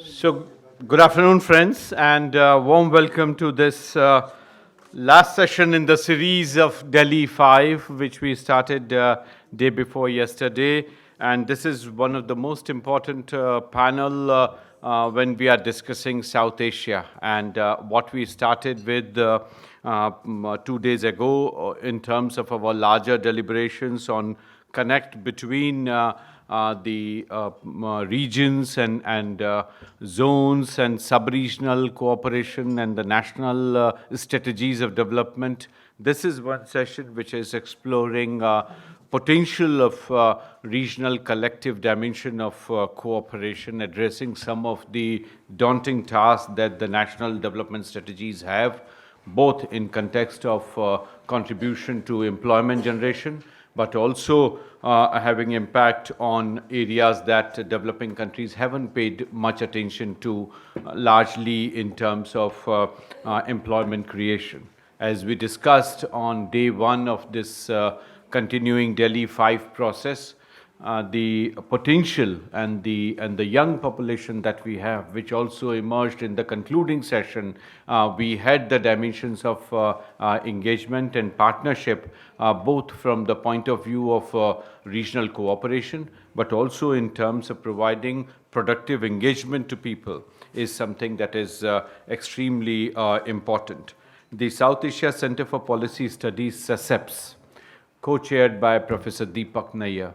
So, good afternoon, friends, and warm welcome to this last session in the series of Delhi 5, which we started day before yesterday. And this is one of the most important panel when we are discussing South Asia. And what we started with 2 days ago in terms of our larger deliberations on connect between the regions and zones and sub-regional cooperation and the national strategies of development. This is one session which is exploring potential of regional collective dimension of cooperation, addressing some of the daunting tasks that the national development strategies have, both in context of contribution to employment generation, but also having impact on areas that developing countries haven't paid much attention to, largely in terms of employment creation. As we discussed on day one of this continuing Delhi 5 process, the potential and the young population that we have, which also emerged in the concluding session, we had the dimensions of engagement and partnership, both from the point of view of regional cooperation, but also in terms of providing productive engagement to people, is something that is extremely important. The South Asia Center for Policy Studies, SACEPS, co-chaired by Professor Deepak Nayyar,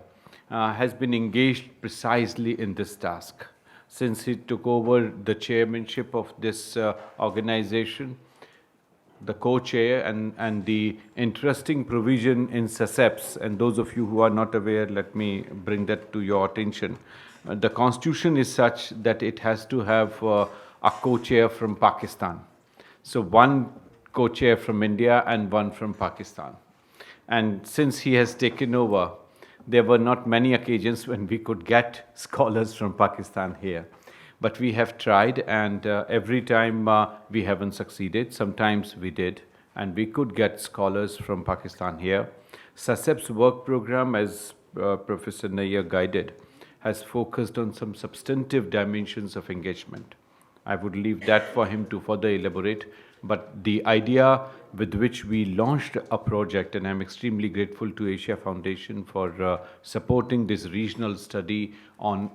has been engaged precisely in this task. Since he took over the chairmanship of this organization, the co-chair and the interesting provision in SACEPS, and those of you who are not aware, let me bring that to your attention. The constitution is such that it has to have a co-chair from Pakistan. So one co-chair from India and one from Pakistan. And since he has taken over, there were not many occasions when we could get scholars from Pakistan here. But we have tried, and every time we haven't succeeded. Sometimes we did, and we could get scholars from Pakistan here. SACEP's work program, as Professor Nayyar guided, has focused on some substantive dimensions of engagement. I would leave that for him to further elaborate. But the idea with which we launched a project, and I'm extremely grateful to Asia Foundation for supporting this regional study on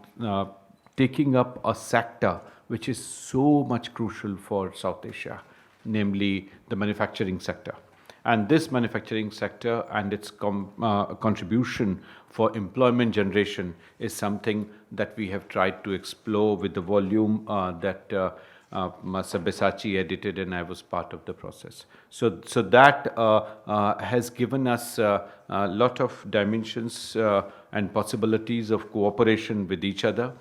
taking up a sector which is so much crucial for South Asia, namely the manufacturing sector. And this manufacturing sector and its contribution for employment generation is something that we have tried to explore with the volume that Sabyasachi edited, and I was part of the process. So that has given us a lot of dimensions and possibilities of cooperation with each other.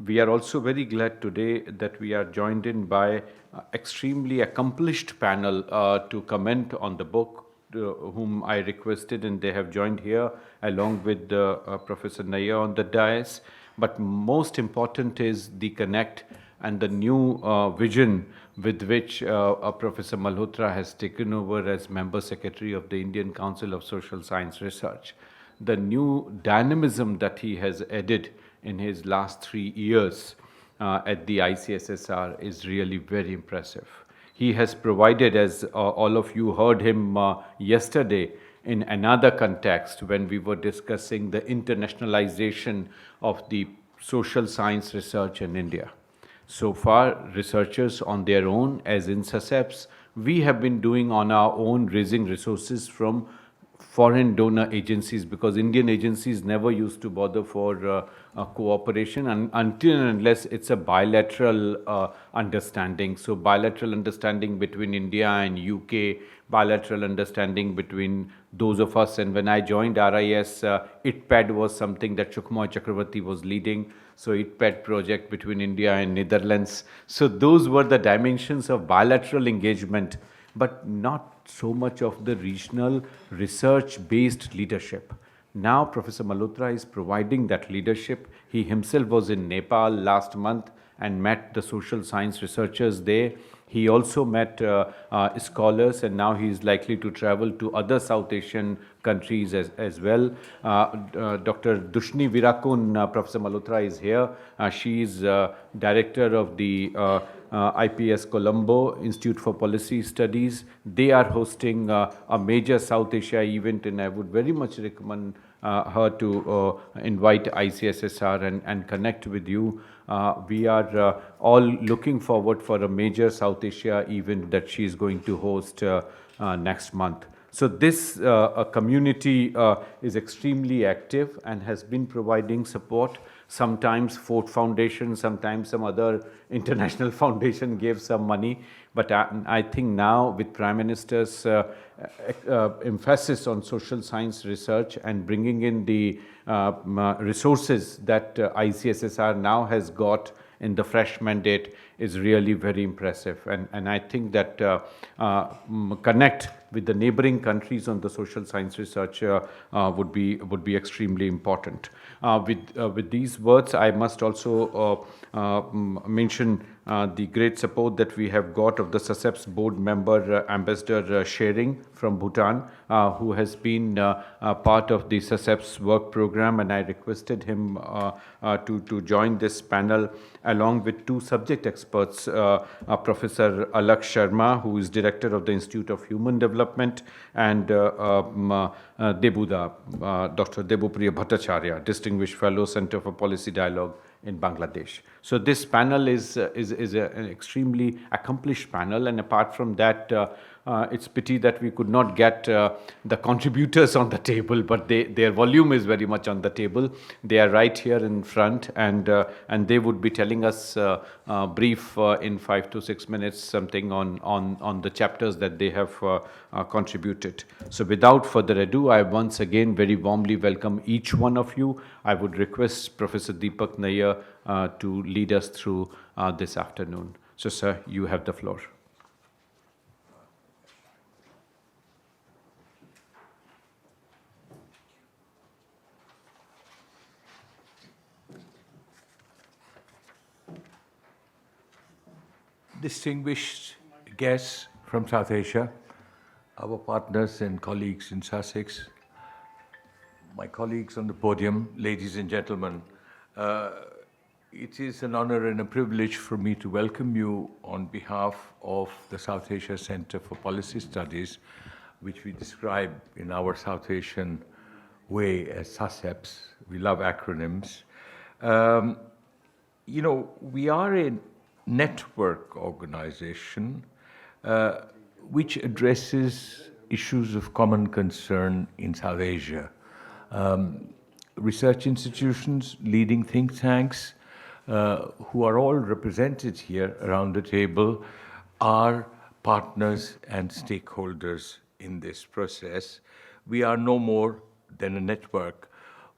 We are also very glad today that we are joined in by extremely accomplished panel to comment on the book, whom I requested, and they have joined here along with Professor Nayyar on the dais. But most important is the connect and the new vision with which Professor Malhotra has taken over as Member Secretary of the Indian Council of Social Science Research. The new dynamism that he has added in his last 3 years at the ICSSR is really very impressive. He has provided, as all of you heard him yesterday, in another context when we were discussing the internationalization of the social science research in India. So far, researchers on their own, as in SACEPS, we have been doing on our own, raising resources from foreign donor agencies, because Indian agencies never used to bother for cooperation until and unless it's a bilateral understanding. So bilateral understanding between India and UK, bilateral understanding between those of us. And when I joined RIS, ITPAD was something that Sukhmoy Chakravarti was leading. So ITPAD project between India and Netherlands. So those were the dimensions of bilateral engagement, but not so much of the regional research-based leadership. Now Professor Malhotra is providing that leadership. He himself was in Nepal last month and met the social science researchers there. He also met scholars, and now he is likely to travel to other South Asian countries as well. Dr. Dushni Virakun, Professor Malhotra is here. She is director of the IPS Colombo Institute for Policy Studies. They are hosting a major South Asia event, and I would very much recommend her to invite ICSSR and connect with you. We are all looking forward for a major South Asia event that she is going to host next month. So this community is extremely active and has been providing support. Sometimes Ford Foundation, sometimes some other international foundation gave some money. But I think now with Prime Minister's emphasis on social science research and bringing in the resources that ICSSR now has got in the fresh mandate is really very impressive. And I think that connect with the neighboring countries on the social science research would be extremely important. With these words, I must also mention the great support that we have got of the SACEPS board member, Ambassador Sharing from Bhutan, who has been part of the SACEPS work program, and I requested him to join this panel along with two subject experts, Professor Alak Sharma, who is director of the Institute of Human Development, and Debuda, Dr. Debupriya Bhattacharya, distinguished fellow, Center for Policy Dialogue in Bangladesh. So this panel is an extremely accomplished panel, and apart from that, it's pity that we could not get the contributors on the table, but their volume is very much on the table. They are right here in front, and they would be telling us brief in 5 to 6 minutes something on the chapters that they have contributed. So without further ado, I once again very warmly welcome each one of you. I would request Professor Deepak Nair to lead us through this afternoon. So sir, you have the floor. Distinguished guests from South Asia, our partners and colleagues in SACEPS, my colleagues on the podium, ladies and gentlemen, it is an honor and a privilege for me to welcome you on behalf of the South Asia Center for Policy Studies, which we describe in our South Asian way as SACEPS. We love acronyms. You know, we are a network organization which addresses issues of common concern in South Asia. Research institutions, leading think tanks, who are all represented here around the table, are partners and stakeholders in this process. We are no more than a network.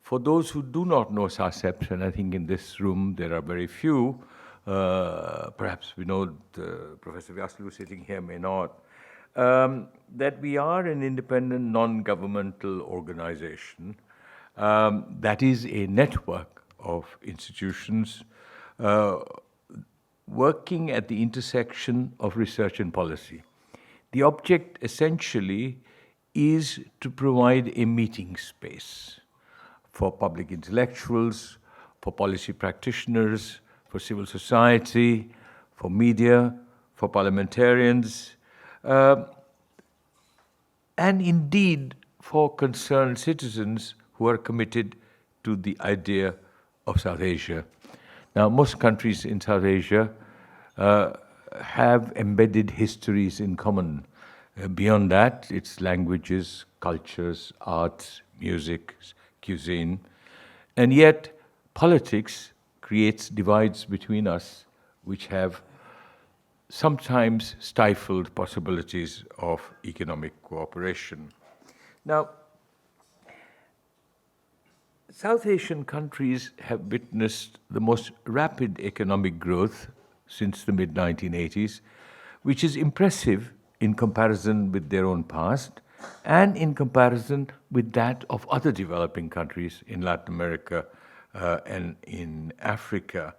For those who do not know SACEPS, and I think in this room there are very few, perhaps Vinod, Professor Vyaslu sitting here may not, that we are an independent non-governmental organization that is a network of institutions working at the intersection of research and policy. The object essentially is to provide a meeting space for public intellectuals, for policy practitioners, for civil society, for media, for parliamentarians, and indeed for concerned citizens who are committed to the idea of South Asia. Now, most countries in South Asia have embedded histories in common. Beyond that, it's languages, cultures, arts, music, cuisine, and yet politics creates divides between us, which have sometimes stifled possibilities of economic cooperation. Now, South Asian countries have witnessed the most rapid economic growth since the mid-1980s, which is impressive in comparison with their own past and in comparison with that of other developing countries in Latin America and in Africa.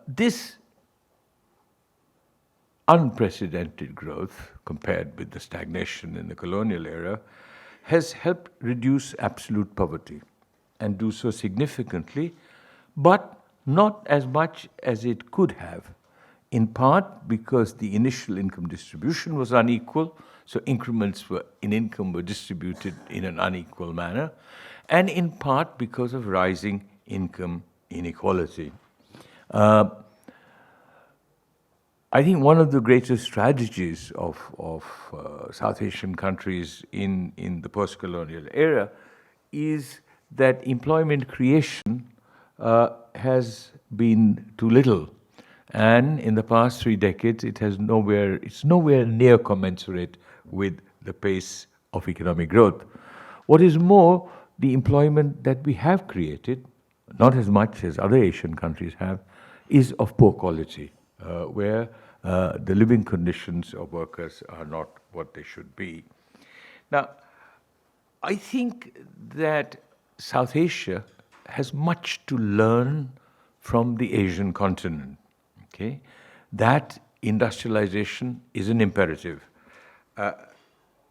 This unprecedented growth, compared with the stagnation in the colonial era, has helped reduce absolute poverty and do so significantly, but not as much as it could have, in part because the initial income distribution was unequal, so increments in income were distributed in an unequal manner, and in part because of rising income inequality. I think one of the greatest strategies of South Asian countries in the post-colonial era is that employment creation has been too little. And in the past 3 decades, it's nowhere near commensurate with the pace of economic growth. What is more, the employment that we have created, not as much as other Asian countries have, is of poor quality, where the living conditions of workers are not what they should be. Now, I think that South Asia has much to learn from the Asian continent. Okay? That industrialization is an imperative.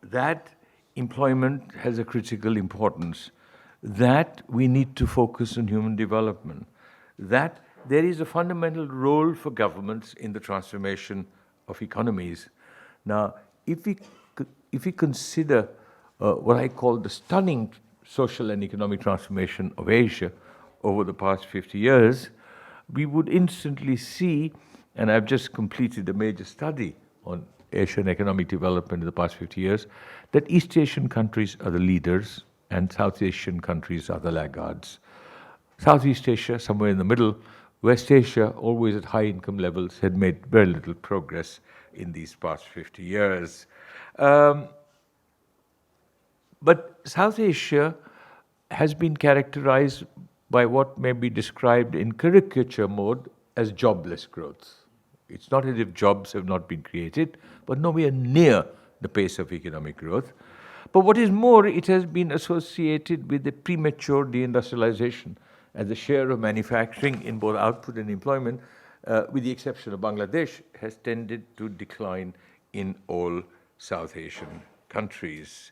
That employment has a critical importance. That we need to focus on human development. That there is a fundamental role for governments in the transformation of economies. Now, if we consider what I call the stunning social and economic transformation of Asia over the past 50 years, we would instantly see, and I've just completed a major study on Asian economic development in the past 50 years, that East Asian countries are the leaders and South Asian countries are the laggards. Southeast Asia, somewhere in the middle, West Asia, always at high income levels, had made very little progress in these past 50 years. But South Asia has been characterized by what may be described in caricature mode as jobless growth. It's not as if jobs have not been created, but nowhere near the pace of economic growth. But what is more, it has been associated with the premature deindustrialization, and the share of manufacturing in both output and employment, with the exception of Bangladesh, has tended to decline in all South Asian countries.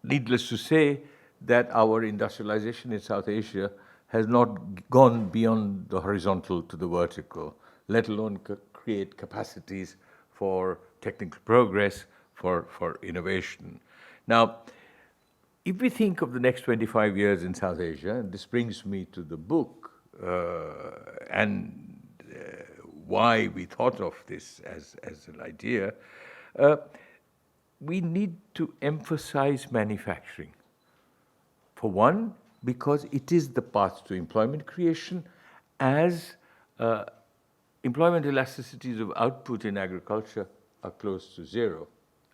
Needless to say that our industrialization in South Asia has not gone beyond the horizontal to the vertical, let alone create capacities for technical progress, for innovation. Now, if we think of the next 25 years in South Asia, and this brings me to the book and why we thought of this as an idea, we need to emphasize manufacturing. For one, because it is the path to employment creation, as employment elasticities of output in agriculture are close to zero.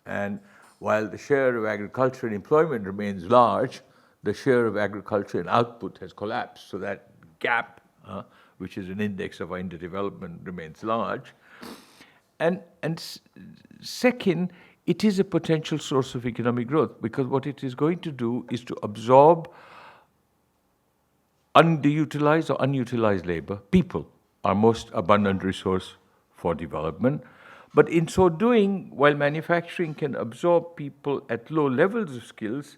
And while the share of agriculture in employment remains large, the share of agriculture in output has collapsed. So that gap, which is an index of our underdevelopment, remains large. And second, it is a potential source of economic growth, because what it is going to do is to absorb underutilized or unutilized labor. People, our most abundant resource for development. But in so doing, while manufacturing can absorb people at low levels of skills,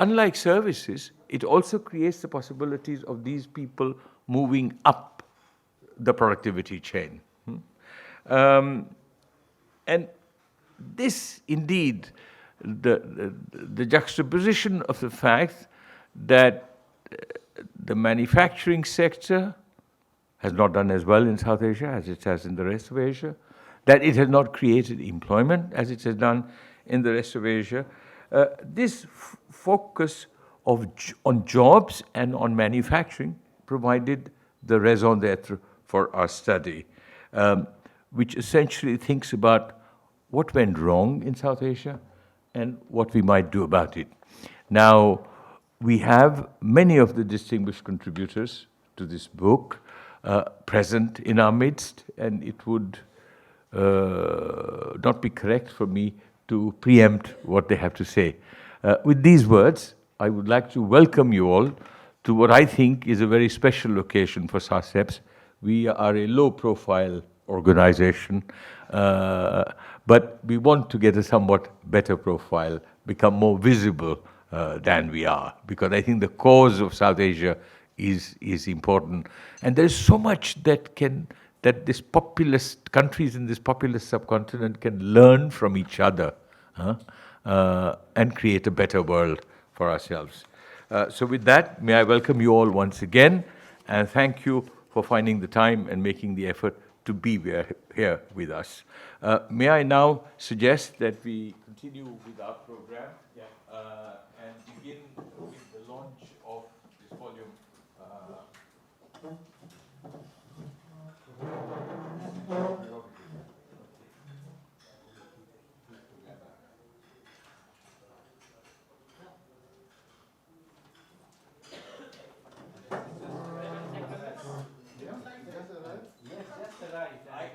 unlike services, it also creates the possibilities of these people moving up the productivity chain. And this, indeed, the juxtaposition of the fact that the manufacturing sector has not done as well in South Asia as it has in the rest of Asia, that it has not created employment as it has done in the rest of Asia. This focus on jobs and on manufacturing provided the raison d'etre for our study, which essentially thinks about what went wrong in South Asia and what we might do about it. Now, we have many of the distinguished contributors to this book present in our midst, and it would not be correct for me to preempt what they have to say. With these words, I would like to welcome you all to what I think is a very special occasion for SACEPS. We are a low-profile organization, but we want to get a somewhat better profile, become more visible than we are, because I think the cause of South Asia is important. And there's so much that this populous countries in this populous subcontinent can learn from each other, and create a better world for ourselves. So with that, may I welcome you all once again, and thank you for finding the time and making the effort to be here with us. May I now suggest that we continue with our program, and begin with the launch of this volume.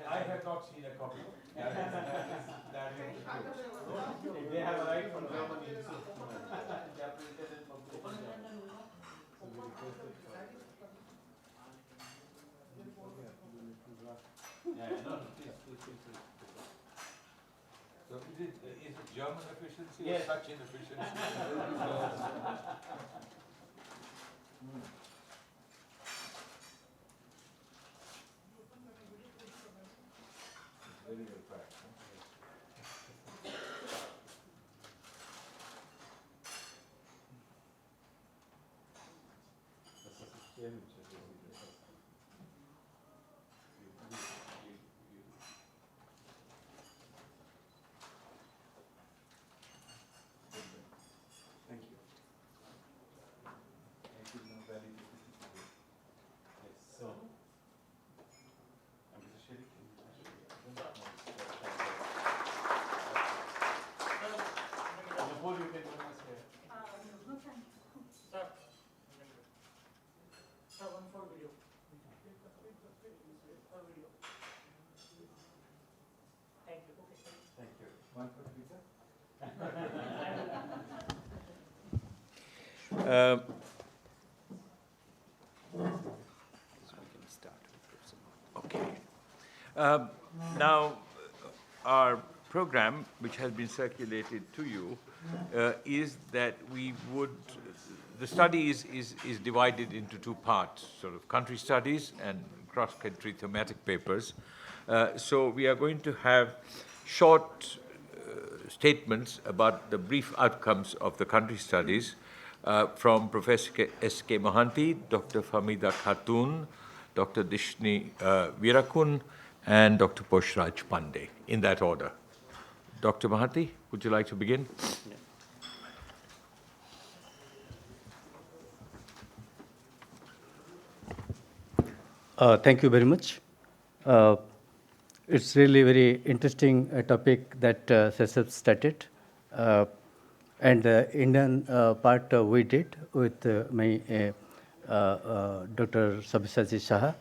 I have not seen a copy. They have arrived from Germany. So is it German efficiency or such inefficiency? Very well packed. Okay. Now, our program, which has been circulated to you, is that the study is divided into two parts, sort of country studies and cross-country thematic papers. So we are going to have short statements about the brief outcomes of the country studies from Professor S.K. Mohanty, Dr. Famida Khatun, Dr. Dishni Virakun, and Dr. Poshraj Pandey, in that order. Dr. Mohanty, would you like to begin? Thank you very much. It's really very interesting topic that SACEPS started. And the Indian part we did with my Dr. Sabyasachi Saha.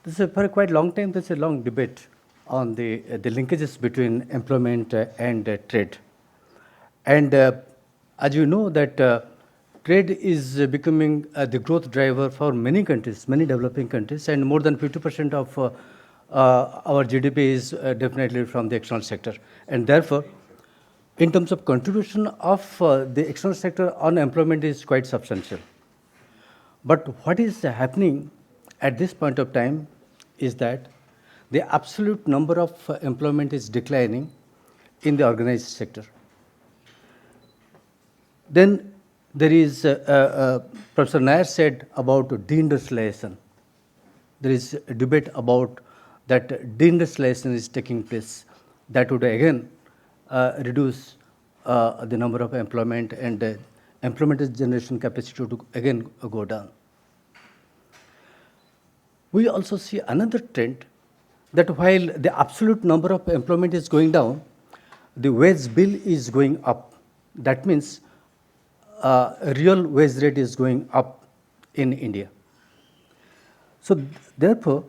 This is for a quite long time, there's a long debate on the linkages between employment and trade. And as you know that trade is becoming the growth driver for many countries, many developing countries, and more than 50% of our GDP is definitely from the external sector. And therefore, in terms of contribution of the external sector on employment is quite substantial. But what is happening at this point of time is that the absolute number of employment is declining in the organized sector. Then there is, Professor Nair said about deindustrialization. There is a debate about that deindustrialization is taking place. That would again reduce the number of employment, and employment generation capacity to again go down. We also see another trend that while the absolute number of employment is going down, the wage bill is going up. That means real wage rate is going up in India. So therefore,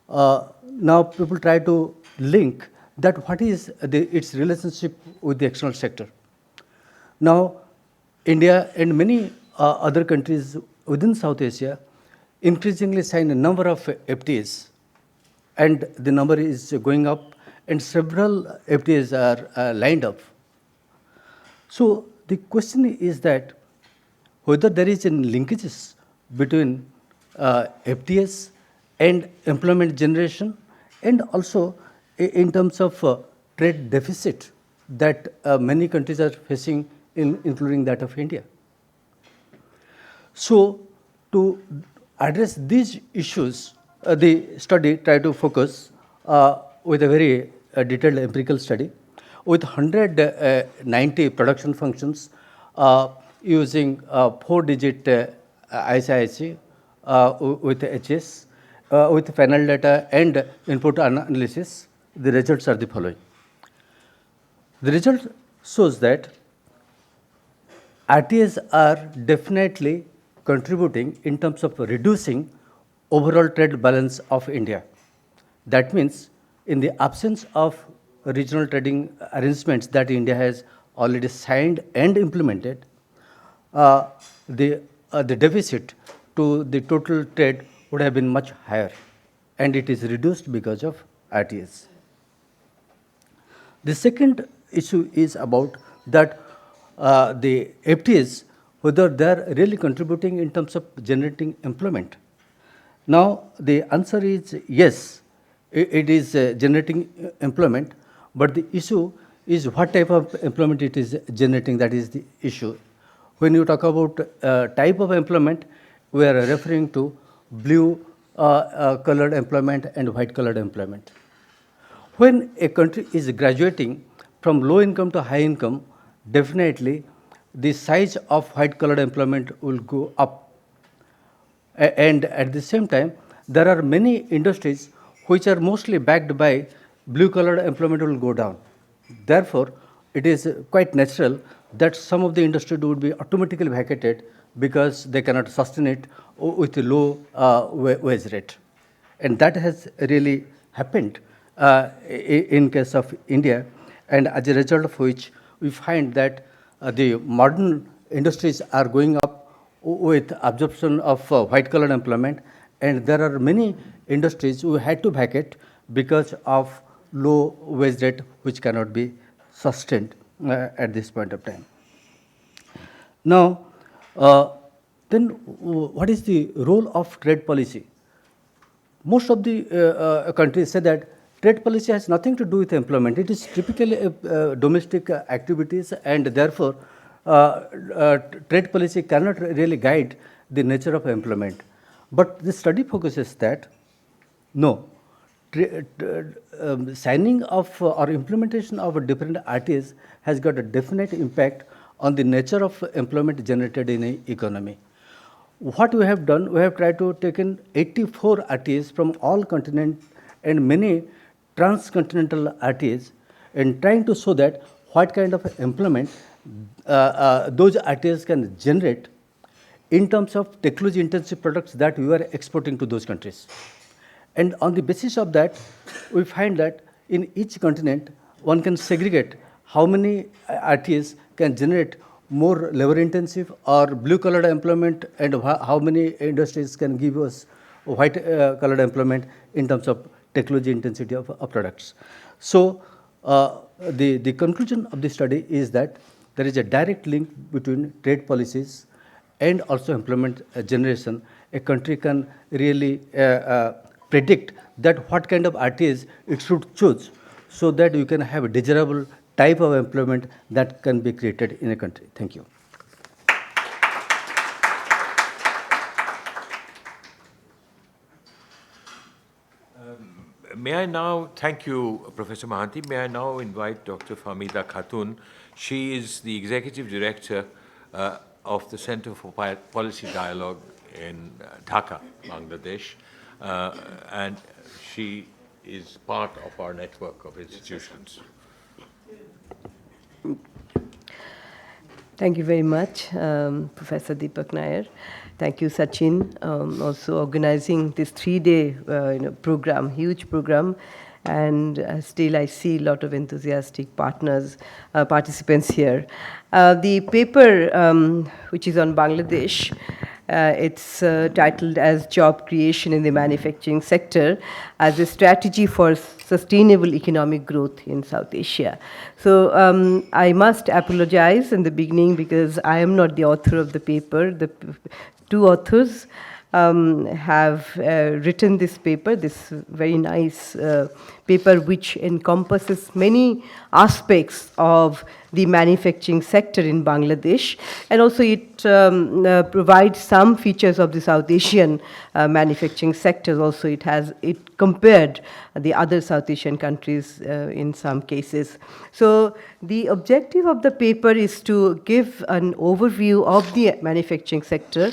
now people try to link that what is its relationship with the external sector. Now, India and many other countries within South Asia increasingly sign a number of FTAs, and the number is going up, and several FTAs are lined up. So the question is that whether there is any linkages between FTS and employment generation, and also in terms of trade deficit that many countries are facing, including that of India. So to address these issues, the study tried to focus with a very detailed empirical study with 190 production functions using 4-digit ISIC with HS, with panel data and input analysis. The results are the following. The result shows that RTAs are definitely contributing in terms of reducing overall trade balance of India. That means in the absence of regional trading arrangements that India has already signed and implemented, the deficit to the total trade would have been much higher, and it is reduced because of RTAs. The second issue is about that the FTAs, whether they are really contributing in terms of generating employment. Now, the answer is yes, it is generating employment, but the issue is what type of employment it is generating. That is the issue. When you talk about type of employment, we are referring to blue colored employment and white colored employment. When a country is graduating from low income to high income, definitely the size of white colored employment will go up. And at the same time, there are many industries which are mostly backed by blue colored employment will go down. Therefore, it is quite natural that some of the industry would be automatically vacated because they cannot sustain it with a low wage rate. And that has really happened in case of India, and as a result of which we find that the modern industries are going up with absorption of white collar employment, and there are many industries who had to vacate because of low wage rate which cannot be sustained at this point of time. Now, then what is the role of trade policy? Most of the countries say that trade policy has nothing to do with employment. It is typically domestic activities, and therefore trade policy cannot really guide the nature of employment. But the study focuses that no, signing of or implementation of different RTAs has got a definite impact on the nature of employment generated in an economy. What we have done, we have tried to take in 84 RTAs from all continents and many transcontinental RTAs, and trying to show that what kind of employment those RTAs can generate in terms of technology intensive products that we are exporting to those countries. And on the basis of that, we find that in each continent, one can segregate how many RTAs can generate more labor intensive or blue colored employment, and how many industries can give us white colored employment in terms of technology intensity of products. So the conclusion of the study is that there is a direct link between trade policies and also employment generation. A country can really predict that what kind of RTAs it should choose so that you can have a desirable type of employment that can be created in a country. Thank you. May I now, thank you, Professor Mahanti. May I now invite Dr. Fahmida Khatun. She is the Executive Director of the Center for Policy Dialogue in Dhaka, Bangladesh, and she is part of our network of institutions. Thank you very much, Professor Deepak Nair. Thank you, Sachin, also organizing this 3-day program, huge program. and still I see a lot of enthusiastic participants here. The paper, which is on Bangladesh, it's titled as Job Creation in the Manufacturing Sector as a Strategy for Sustainable Economic Growth in South Asia. So I must apologize in the beginning because I am not the author of the paper. The two authors have written this paper, this very nice paper which encompasses many aspects of the manufacturing sector in Bangladesh, and also it provides some features of the South Asian manufacturing sectors. Also it compared the other South Asian countries in some cases. So the objective of the paper is to give an overview of the manufacturing sector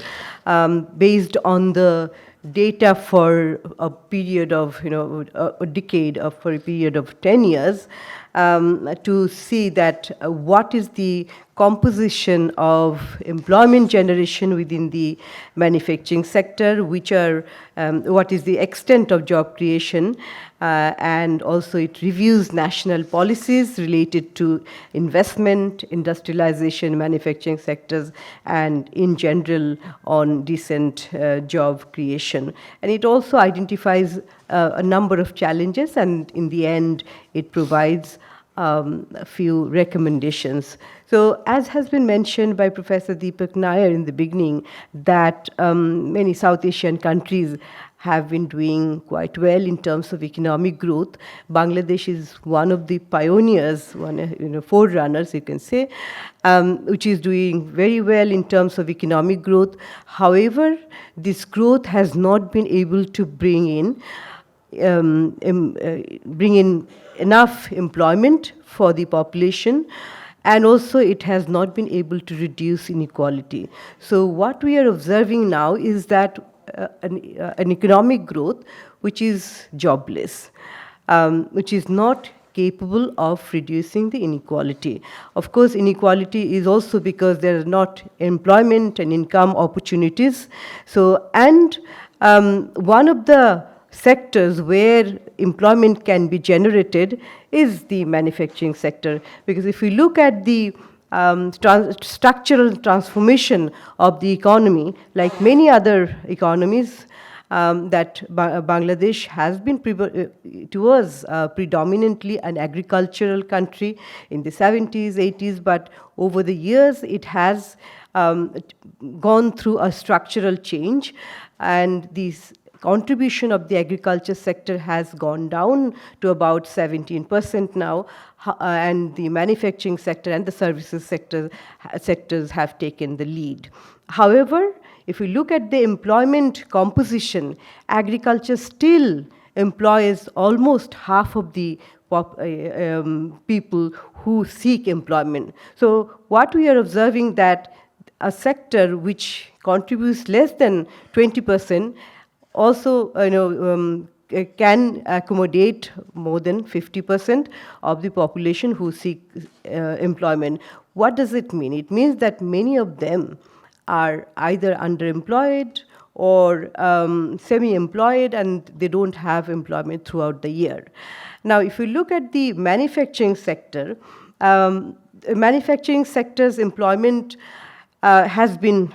based on the data for a period of, a decade, or for a period of 10 years, to see that what is the composition of employment generation within the manufacturing sector, what is the extent of job creation, and also it reviews national policies related to investment, industrialization, manufacturing sectors, and in general on decent job creation. And it also identifies a number of challenges, and in the end, it provides a few recommendations. So as has been mentioned by Professor Deepak Nair in the beginning, that many South Asian countries have been doing quite well in terms of economic growth. Bangladesh is one of the pioneers, forerunners, you can say, which is doing very well in terms of economic growth. However, this growth has not been able to bring in enough employment for the population, and also it has not been able to reduce inequality. So what we are observing now is that an economic growth which is jobless, which is not capable of reducing the inequality. Of course, inequality is also because there are not employment and income opportunities. So, and one of the sectors where employment can be generated is the manufacturing sector. Because if we look at the structural transformation of the economy, like many other economies, that Bangladesh has been predominantly an agricultural country in the 70s, 80s, but over the years it has gone through a structural change, and these contribution of the agriculture sector has gone down to about 17% now, and the manufacturing sector and the services sectors have taken the lead. However, if we look at the employment composition, agriculture still employs almost half of the people who seek employment. So what we are observing that a sector which contributes less than 20% also can accommodate more than 50% of the population who seek employment. What does it mean? It means that many of them are either underemployed or semi-employed, and they don't have employment throughout the year. Now, if we look at the manufacturing sector, manufacturing sector's employment has been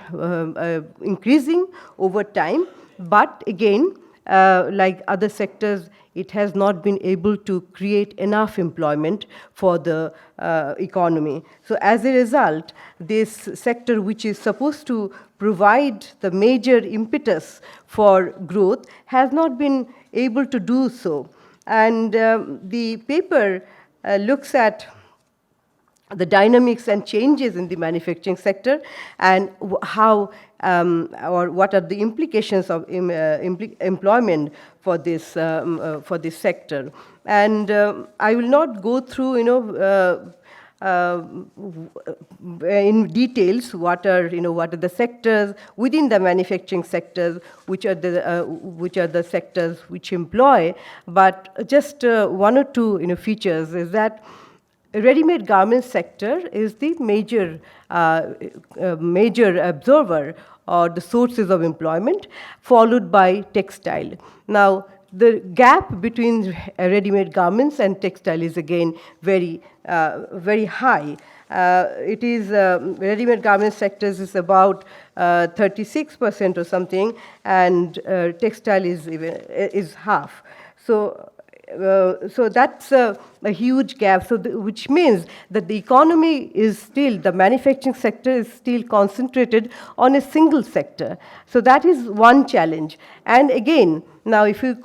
increasing over time, but again, like other sectors, it has not been able to create enough employment for the economy. So as a result, this sector, which is supposed to provide the major impetus for growth, has not been able to do so. And the paper looks at the dynamics and changes in the manufacturing sector, and how or what are the implications of employment for this sector. And I will not go through in details what are the sectors within the manufacturing sectors, which are the sectors which employ, but just one or two features is that ready-made garment sector is the major absorber or the sources of employment, followed by textile. Now, the gap between ready-made garments and textile is again very high. It is ready-made garment sectors is about 36% or something, and textile is half. So that's a huge gap. So which means that the economy is still, the manufacturing sector is still concentrated on a single sector. So that is one challenge. And again, now if you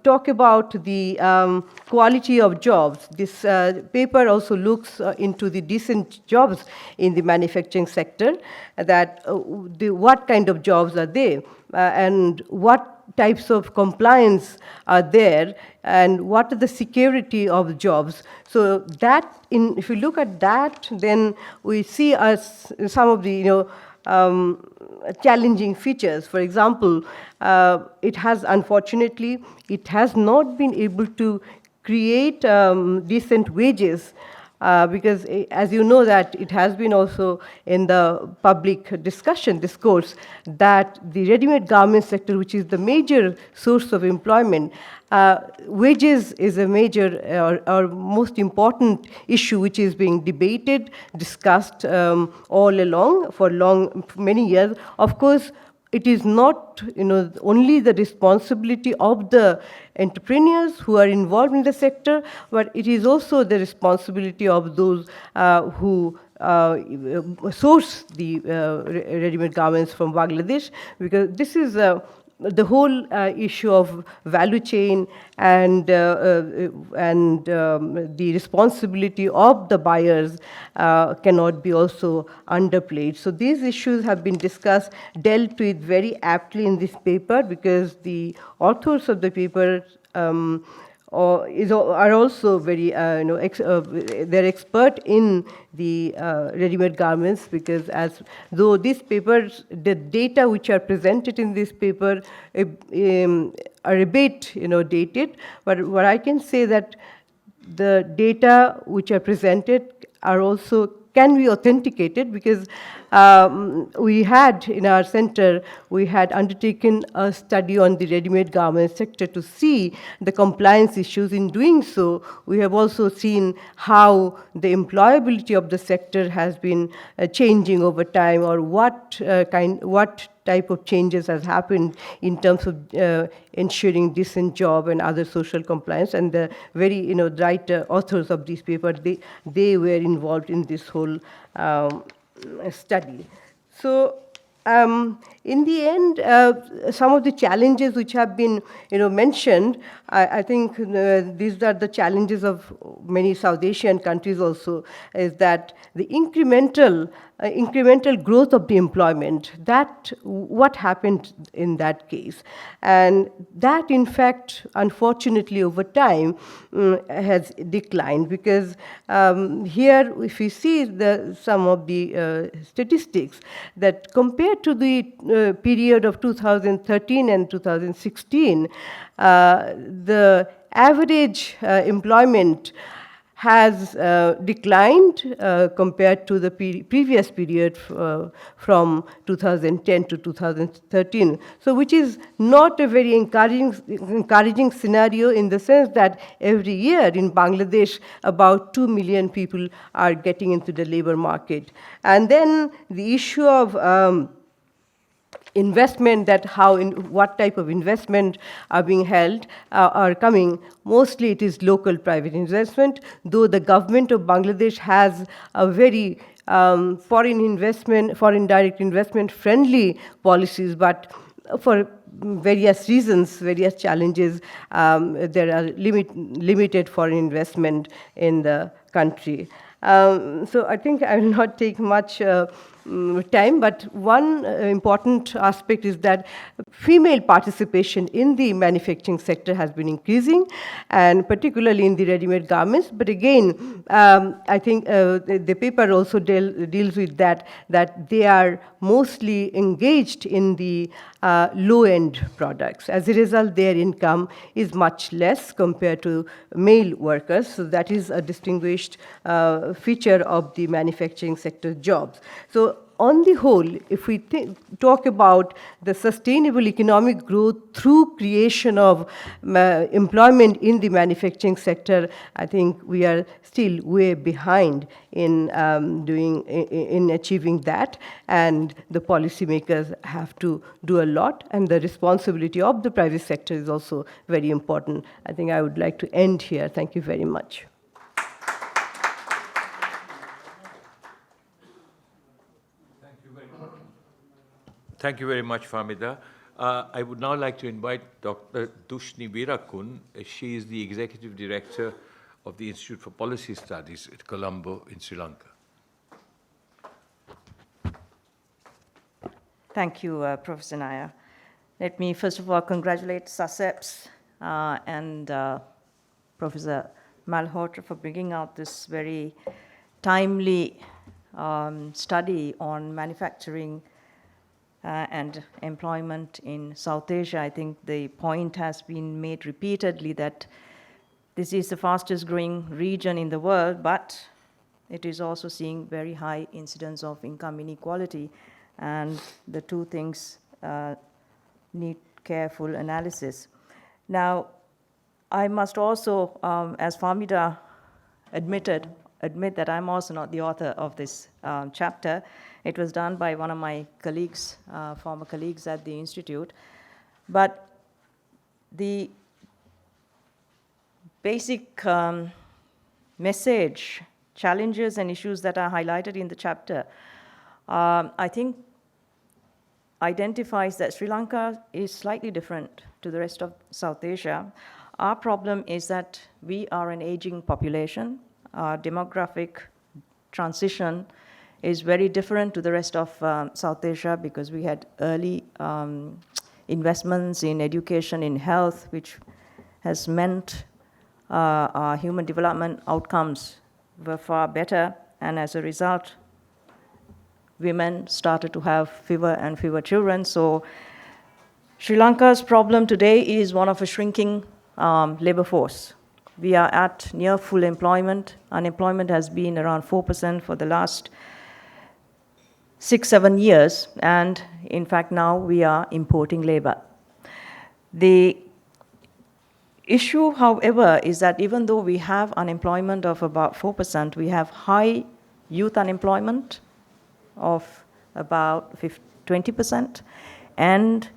talk about the quality of jobs, this paper also looks into the decent jobs in the manufacturing sector, that what kind of jobs are they, and what types of compliance are there, and what are the security of jobs. So that, if you look at that, then we see some of the challenging features. For example, unfortunately, it has not been able to create decent wages. Because as you know that it has been also in the public discourse, that the ready-made garment sector, which is the major source of employment, wages is a major or most important issue which is being debated, discussed all along for many years. Of course, it is not only the responsibility of the entrepreneurs who are involved in the sector, but it is also the responsibility of those who source the ready-made garments from Bangladesh, because this is the whole issue of value chain and the responsibility of the buyers cannot be also underplayed. So these issues have been discussed, dealt with very aptly in this paper, because the authors of the paper are also very, they're expert in the ready-made garments, because though these papers, the data which are presented in this paper are a bit, dated, but what I can say that the data which are presented are also can be authenticated, because we had in our center, we had undertaken a study on the ready-made garment sector to see the compliance issues. In doing so, we have also seen how the employability of the sector has been changing over time, or what type of changes has happened in terms of ensuring decent job and other social compliance. And the very right authors of this paper, they were involved in this whole study. So in the end, some of the challenges which have been mentioned, I think these are the challenges of many South Asian countries also, is that the incremental growth of the employment, that what happened in that case. And that, in fact, unfortunately, over time, has declined, because here, if we see some of the statistics, that compared to the period of 2013 and 2016, the average employment has declined compared to the previous period from 2010 to 2013. So which is not a very encouraging scenario, in the sense that every year in Bangladesh, about 2 million people are getting into the labor market. And then the issue of investment, that what type of investment are being held, are coming. Mostly it is local private investment, though the government of Bangladesh has a very foreign direct investment friendly policies, but for various reasons, various challenges, there are limited foreign investment in the country. So I think I will not take much time, but one important aspect is that female participation in the manufacturing sector has been increasing, and particularly in the ready-made garments. But again, I think the paper also deals with that they are mostly engaged in the low-end products. As a result, their income is much less compared to male workers. So that is a distinguished feature of the manufacturing sector jobs. So on the whole, if we talk about the sustainable economic growth through creation of employment in the manufacturing sector, I think we are still way behind in in achieving that, and the policymakers have to do a lot, and the responsibility of the private sector is also very important. I think I would like to end here. Thank you very much. Thank you very much, Famida. I would now like to invite Dr. Dushni Virakun. She is the Executive Director of the Institute for Policy Studies at Colombo in Sri Lanka. Thank you, Professor Nair. Let me first of all congratulate SACEPS and Professor Malhotra for bringing out this very timely study on manufacturing and employment in South Asia. I think the point has been made repeatedly that this is the fastest growing region in the world, but it is also seeing very high incidence of income inequality, and the two things need careful analysis. Now, I must also, as Famida admit that I'm also not the author of this chapter. It was done by one of my colleagues, former colleagues at the Institute. But the basic message, challenges and issues that are highlighted in the chapter, I think identifies that Sri Lanka is slightly different to the rest of South Asia. Our problem is that we are an aging population. Our demographic transition is very different to the rest of South Asia because we had early investments in education, in health, which has meant our human development outcomes were far better, and as a result, women started to have fewer and fewer children. So Sri Lanka's problem today is one of a shrinking labor force. We are at near full employment. Unemployment has been around 4% for the last 6-7 years, and in fact now we are importing labor. The issue, however, is that even though we have unemployment of about 4%, we have high youth unemployment of about 20% and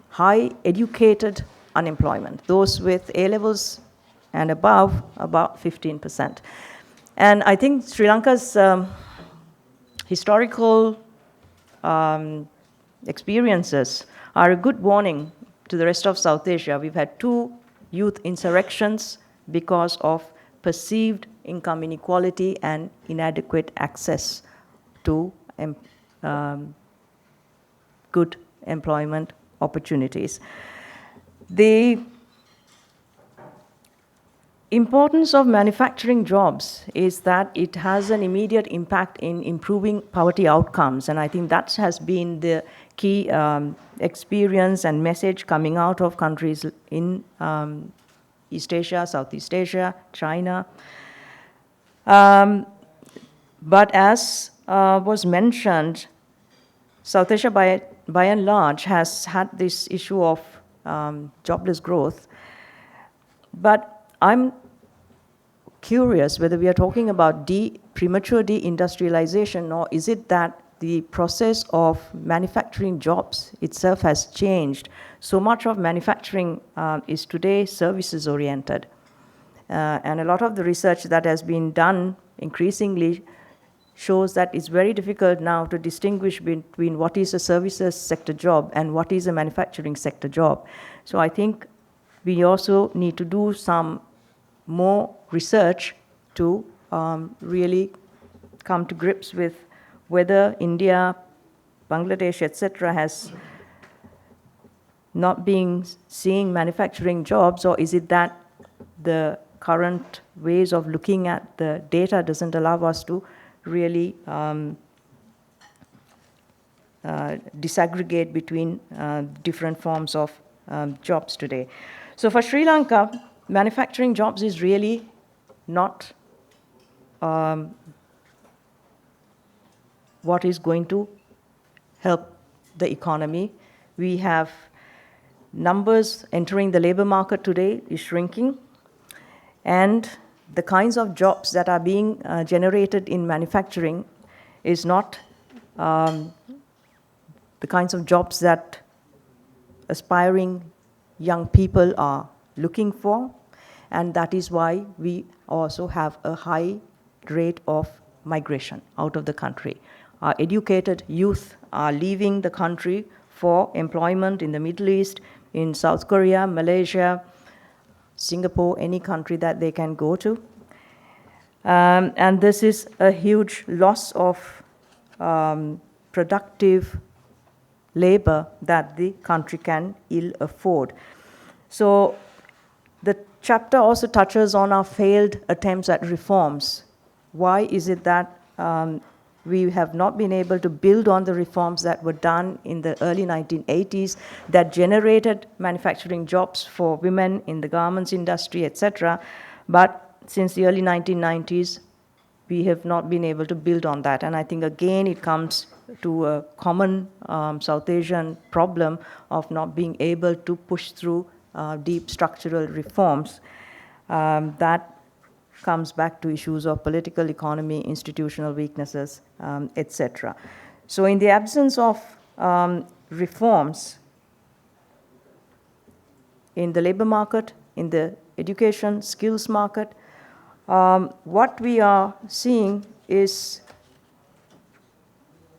high educated unemployment. Those with A levels and above, about 15%. And I think Sri Lanka's historical experiences are a good warning to the rest of South Asia. We've had 2 youth insurrections because of perceived income inequality and inadequate access to good employment opportunities. The importance of manufacturing jobs is that it has an immediate impact in improving poverty outcomes, and I think that has been the key experience and message coming out of countries in East Asia, Southeast Asia, China. But as was mentioned, South Asia by and large has had this issue of jobless growth. But I'm curious whether we are talking about premature deindustrialization, or is it that the process of manufacturing jobs itself has changed. So much of manufacturing is today services oriented. And a lot of the research that has been done increasingly shows that it's very difficult now to distinguish between what is a services sector job and what is a manufacturing sector job. So I think we also need to do some more research to really come to grips with whether India, Bangladesh, etc. has not been seeing manufacturing jobs, or is it that the current ways of looking at the data doesn't allow us to really disaggregate between different forms of jobs today. So for Sri Lanka, manufacturing jobs is really not what is going to help the economy. We have numbers entering the labor market today is shrinking, and the kinds of jobs that are being generated in manufacturing is not the kinds of jobs that aspiring young people are looking for, and that is why we also have a high rate of migration out of the country. Our educated youth are leaving the country for employment in the Middle East, in South Korea, Malaysia, Singapore, any country that they can go to. And this is a huge loss of productive labor that the country can ill afford. So the chapter also touches on our failed attempts at reforms. Why is it that we have not been able to build on the reforms that were done in the early 1980s that generated manufacturing jobs for women in the garments industry, etc. But since the early 1990s, we have not been able to build on that. And I think, again, it comes to a common South Asian problem of not being able to push through deep structural reforms. That comes back to issues of political economy, institutional weaknesses, etc. So in the absence of reforms in the labor market, in the education skills market, what we are seeing is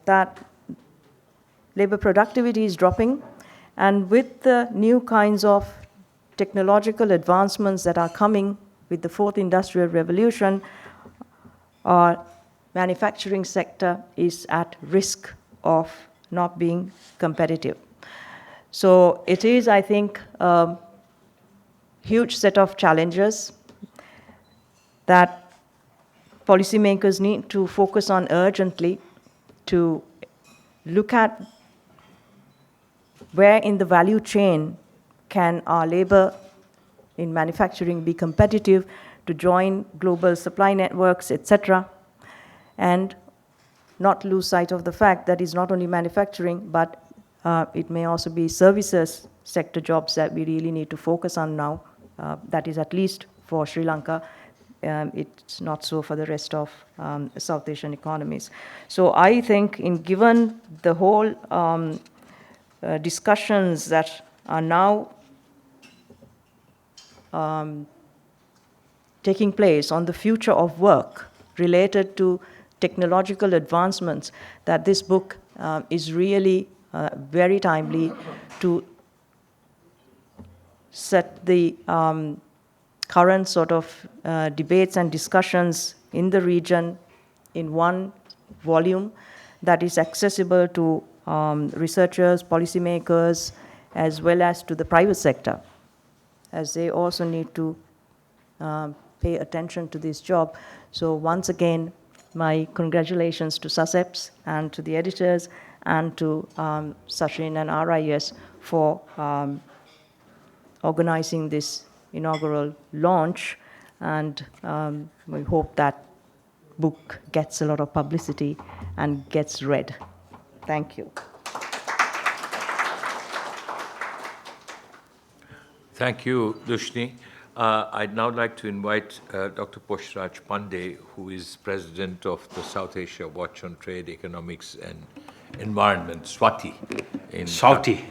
that labor productivity is dropping, and with the new kinds of technological advancements that are coming with the fourth industrial revolution, our manufacturing sector is at risk of not being competitive. So it is, I think, a huge set of challenges that policymakers need to focus on urgently, to look at where in the value chain can our labor in manufacturing be competitive, to join global supply networks, etc., and not lose sight of the fact that it's not only manufacturing, but it may also be services sector jobs that we really need to focus on now. That is at least for Sri Lanka. It's not so for the rest of South Asian economies. So I think, given the whole discussions that are now taking place on the future of work related to technological advancements, that this book is really very timely to set the current sort of debates and discussions in the region in one volume that is accessible to researchers, policymakers, as well as to the private sector, as they also need to pay attention to this job. So once again, my congratulations to SACEPS and to the editors and to Sachin and RIS for organizing this inaugural launch, and we hope that book gets a lot of publicity and gets read. Thank you. Thank you, Dushni. I'd now like to invite Dr. Poshraj Pandey, who is president of the South Asia Watch on Trade, Economics and Environment, SWATI, in SWATI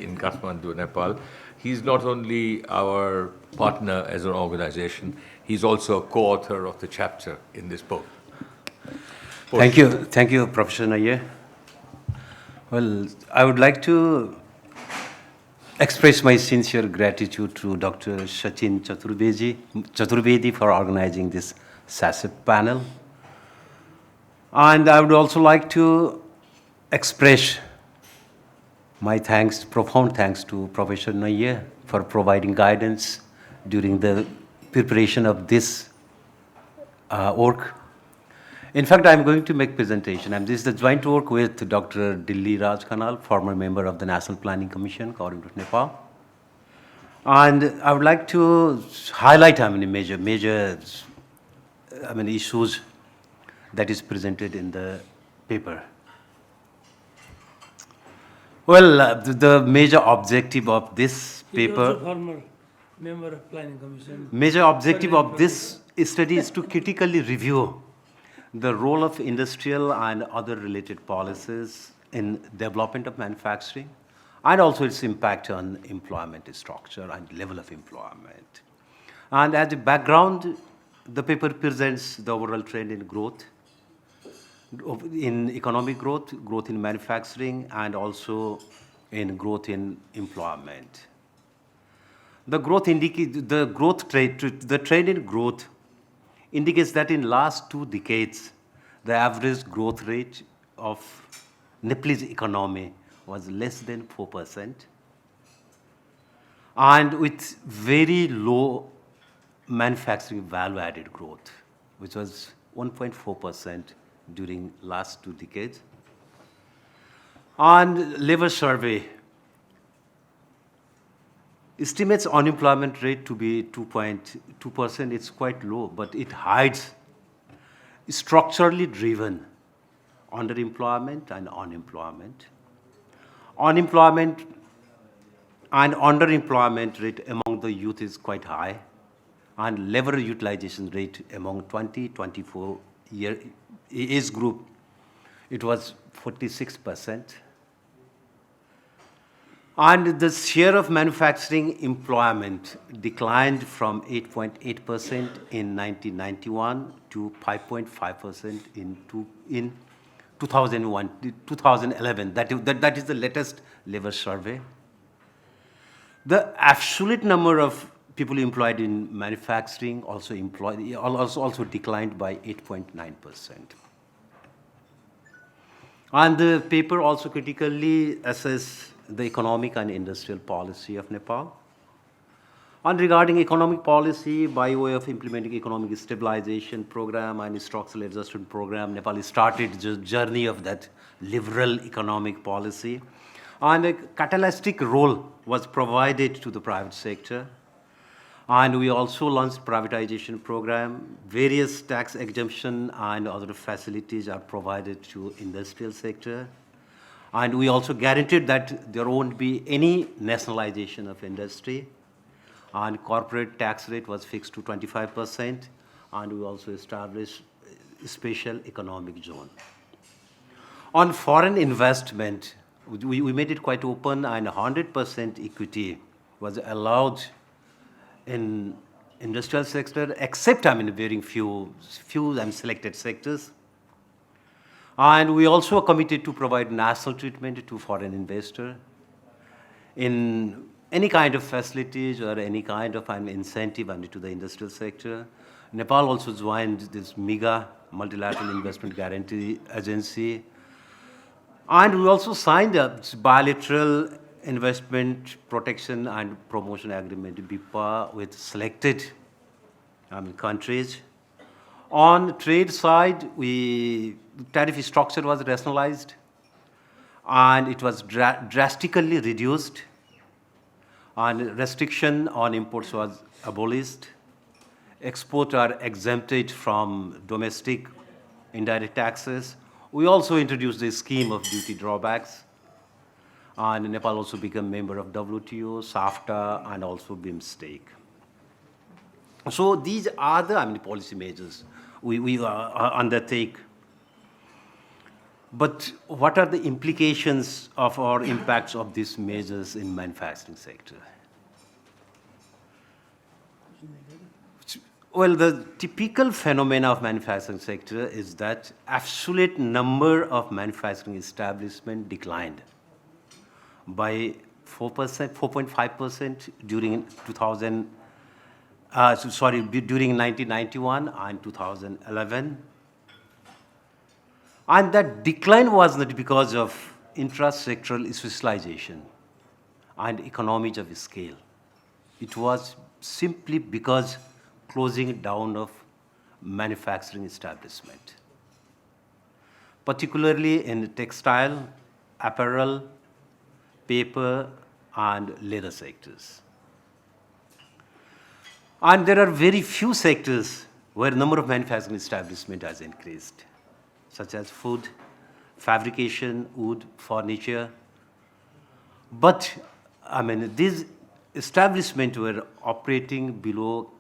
in Kathmandu, Nepal. He's not only our partner as an organization, he's also a co-author of the chapter in this book. Thank you, Professor Nayyar. Well, I would like to express my sincere gratitude to Dr. Sachin Chaturvedi for organizing this SACEP panel. And I would also like to express my thanks, profound thanks to Professor Nayyar for providing guidance during the preparation of this work. In fact, I'm going to make presentation, and this is the joint work with Dr. Dilli Raj Khanal, former member of the National Planning Commission, Coordinator of Nepal. And I would like to highlight major issues that is presented in the paper. Well, the major objective of this He is also paper, former member of Planning Commission. major objective of this study is to critically review the role of industrial and other related policies in development of manufacturing, and also its impact on employment structure and level of employment. And as a background, the paper presents the overall trend in growth, in economic growth, growth in manufacturing, and also in growth in employment. The growth the trend in growth indicates that in last 2 decades, the average growth rate of Nepalese economy was less than 4%, and with very low manufacturing value-added growth, which was 1.4% during last 2 decades. And labor survey estimates unemployment rate to be 2.2%. It's quite low, but it hides structurally driven underemployment and unemployment. Unemployment and underemployment rate among the youth is quite high, and labor utilization rate among 20-24 year age group, it was 46%. And the share of manufacturing employment declined from 8.8% in 1991 to 5.5% in 2011. That is the latest labor survey. The absolute number of people employed in manufacturing also declined by 8.9%. And the paper also critically assessed the economic and industrial policy of Nepal. And regarding economic policy, by way of implementing economic stabilization program and structural adjustment program, Nepal started the journey of that liberal economic policy. And a catalytic role was provided to the private sector. And we also launched privatization program. Various tax exemption and other facilities are provided to industrial sector. And we also guaranteed that there won't be any nationalization of industry. And corporate tax rate was fixed to 25%. And we also established a special economic zone. On foreign investment, we made it quite open, and 100% equity was allowed in industrial sector, except very few selected sectors. And we also committed to provide national treatment to foreign investor in any kind of facilities or any kind of incentive to the industrial sector. Nepal also joined this MIGA, Multilateral Investment Guarantee Agency. And we also signed a bilateral investment protection and promotion agreement, BIPA, with selected countries. On trade side, tariff structure was rationalized, and it was drastically reduced, and restriction on imports was abolished. Exports are exempted from domestic indirect taxes. We also introduced a scheme of duty drawbacks, and Nepal also became member of WTO, SAFTA, and also BIMSTEC. So these are the policy measures we undertake. But what are the implications of or impacts of these measures in manufacturing sector? Well, the typical phenomena of manufacturing sector is that absolute number of manufacturing establishment declined by 4.5% during during 1991 and 2011. And that decline was not because of intra-sectoral specialization and economies of scale. It was simply because closing down of manufacturing establishment, particularly in textile, apparel, paper, and leather sectors. And there are very few sectors where number of manufacturing establishment has increased, such as food, fabrication, wood, furniture, But, these establishments were operating below,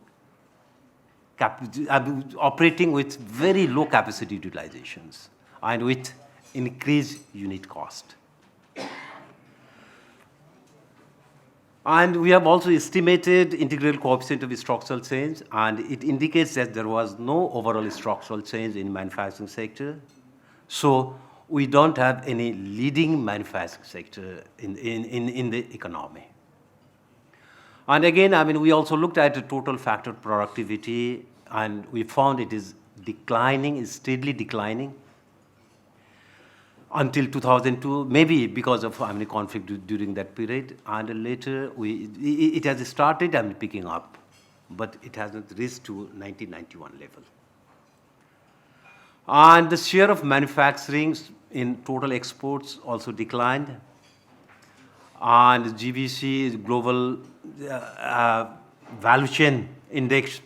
operating with very low capacity utilizations and with increased unit cost. And we have also estimated integral coefficient of structural change, and it indicates that there was no overall structural change in manufacturing sector. So we don't have any leading manufacturing sector in the economy. And again, we also looked at the total factor productivity, and we found it is declining, is steadily declining until 2002, maybe because of conflict during that period, and later it has started picking up, but it hasn't reached to 1991 level. And the share of manufacturing in total exports also declined, and GVC, Global Value Chain Index,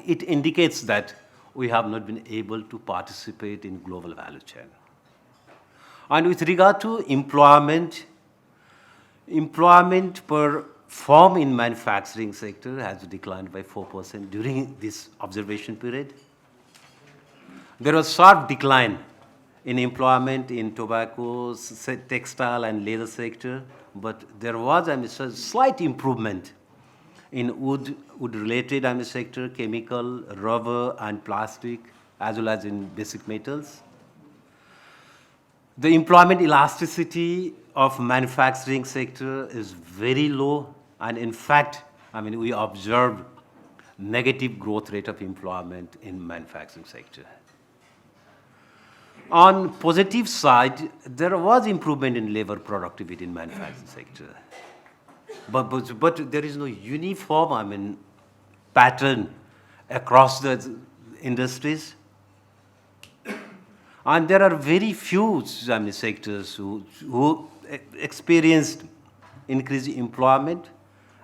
it indicates that we have not been able to participate in global value chain. And with regard to employment per firm in manufacturing sector has declined by 4% during this observation period. There was sharp decline in employment in tobacco, textile, and leather sector, but there was a slight improvement in wood-related sector, chemical, rubber, and plastic, as well as in basic metals. The employment elasticity of manufacturing sector is very low, and in fact, we observed negative growth rate of employment in manufacturing sector. On positive side, there was improvement in labor productivity in manufacturing sector, but there is no uniform pattern across the industries. And there are very few sectors who experienced increased employment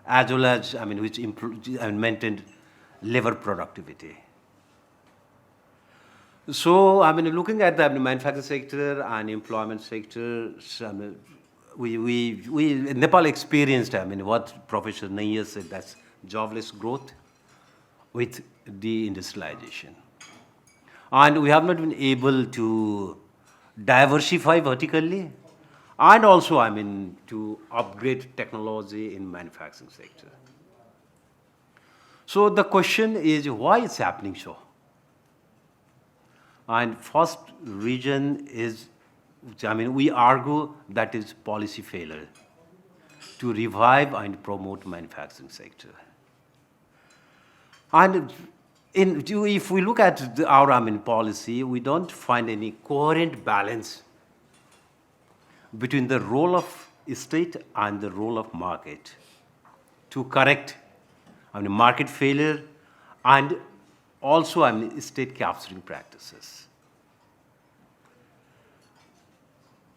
as well as which maintained labor productivity. So looking at the manufacturing sector and employment sector, Nepal experienced what Professor Nair said, that's jobless growth with deindustrialization. And we have not been able to diversify vertically, and also, to upgrade technology in manufacturing sector. So the question is, why it's happening so? And first reason is, we argue that is policy failure to revive and promote manufacturing sector. And if we look at our policy, we don't find any coherent balance between the role of state and the role of market to correct market failure and also state capturing practices.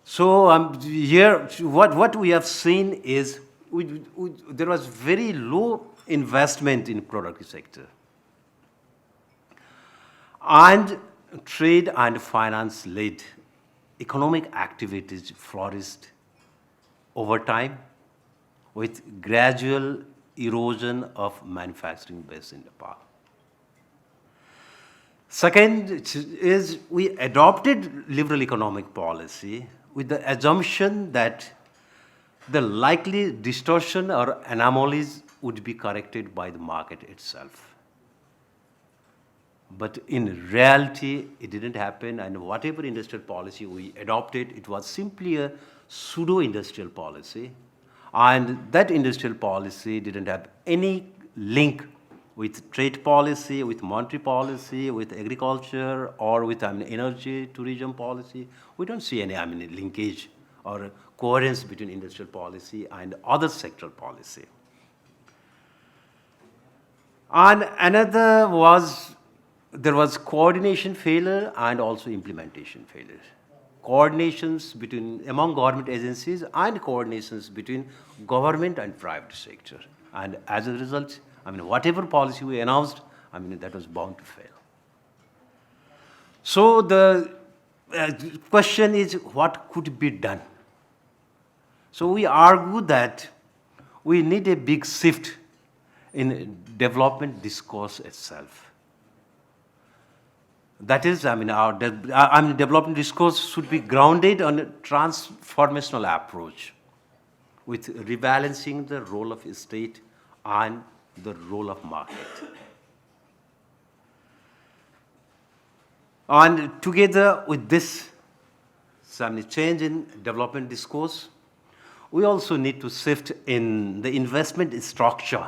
So here, what we have seen is there was very low investment in productive sector. And trade and finance-led economic activities flourished over time with gradual erosion of manufacturing base in Nepal. Second is we adopted liberal economic policy with the assumption that the likely distortion or anomalies would be corrected by the market itself. But in reality, it didn't happen, and whatever industrial policy we adopted, it was simply a pseudo-industrial policy, and that industrial policy didn't have any link with trade policy, with monetary policy, with agriculture, or with energy, tourism policy. We don't see any linkage or coherence between industrial policy and other sectoral policy. And another was, there was coordination failure and also implementation failure. Coordinations among government agencies and coordinations between government and private sector. And as a result, whatever policy we announced, that was bound to fail. So the question is, what could be done So we argue that we need a big shift in development discourse itself. That is, our development discourse should be grounded on a transformational approach with rebalancing the role of state and the role of market. And together with this change in development discourse, we also need to shift in the investment structure,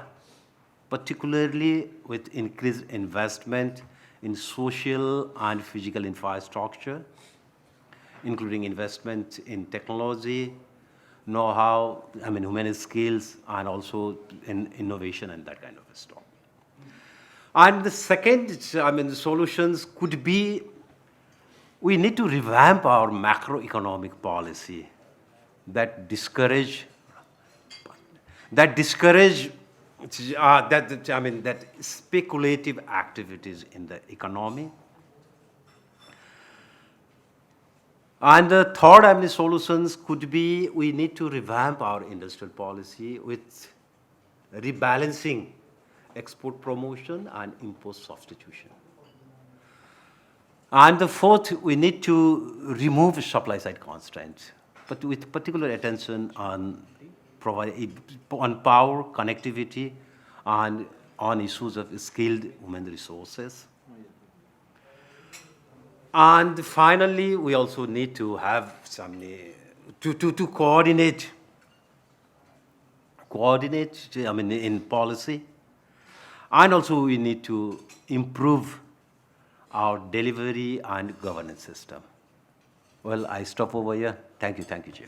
particularly with increased investment in social and physical infrastructure, including investment in technology, know-how, human skills, and also in innovation and that kind of stuff. And the second, the solutions could be, we need to revamp our macroeconomic policy that discourage that speculative activities in the economy. And the third solutions could be, we need to revamp our industrial policy with rebalancing export promotion and import substitution. And the fourth, we need to remove supply side constraints, but with particular attention on power, connectivity, and on issues of skilled human resources. And finally, we also need to have to coordinate in policy. And also we need to improve our delivery and governance system. Well, I stop over here. Thank you, Chair.